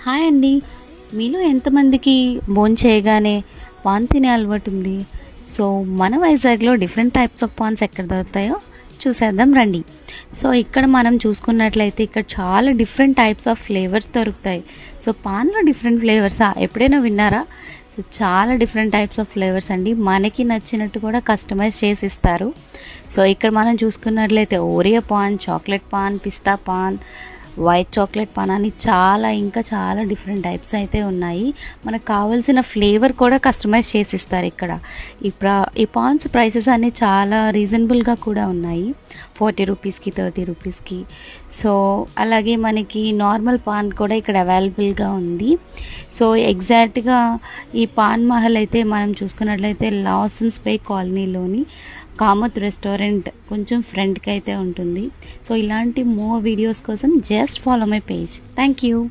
Hi అండి. మీలో ఎంతమందికి భోంచేయగానే పాన్ తినే అలవాటు ఉంది? సో, మన వైజాగ్‌లో డిఫరెంట్ టైప్స్ ఆఫ్ పాన్స్ ఎక్కడ దొరుకుతాయో చూసేద్దాం రండి. సో, ఇక్కడ మనం చూసుకున్నట్లయితే ఇక్కడ చాలా డిఫరెంట్ టైప్స్ ఆఫ్ ఫ్లేవర్స్ దొరుకుతాయి. సో, పాన్‌లో డిఫరెంట్ ఫ్లేవర్సా? ఎప్పుడైనా విన్నారా? సో, చాలా డిఫరెంట్ టైప్స్ ఆఫ్ ఫ్లేవర్స్ అండి. మనకి నచ్చినట్టు కూడా కస్టమైజ్ చేసి ఇస్తారు. సో, ఇక్కడ మనం చూసుకున్నట్లయితే ఓరియో పాన్, చాక్లెట్ పాన్, పిస్తా పాన్, వైట్ చాక్లెట్ పాన్ అని ఇంకా చాలా డిఫరెంట్ టైప్స్ అయితే ఉన్నాయి. మనకు కావాల్సిన ఫ్లేవర్ కూడా కస్టమైజ్ చేసి ఇస్తారు ఇక్కడ. ఈ పాన్స్ ప్రైసెస్ అన్నీ చాలా రీజనబుల్గా కూడా ఉన్నాయి. 40 రూపీస్కి, 30 రూపీస్కి. సో అలాగే మనకి నార్మల్ పాన్ కూడా ఇక్కడ అవైలబుల్గా ఉంది. సో ఎగ్జాక్ట్గా ఈ పాన్ మహల్ అయితే మనం చూసుకున్నట్లయితే లాసన్స్ బే కాలనీలోని కామత్ రెస్టారెంట్ కొంచెం ఫ్రంట్కి అయితే ఉంటుంది. సో ఇలాంటి మోర్ వీడియోస్ కోసం just follow my page. Thank you.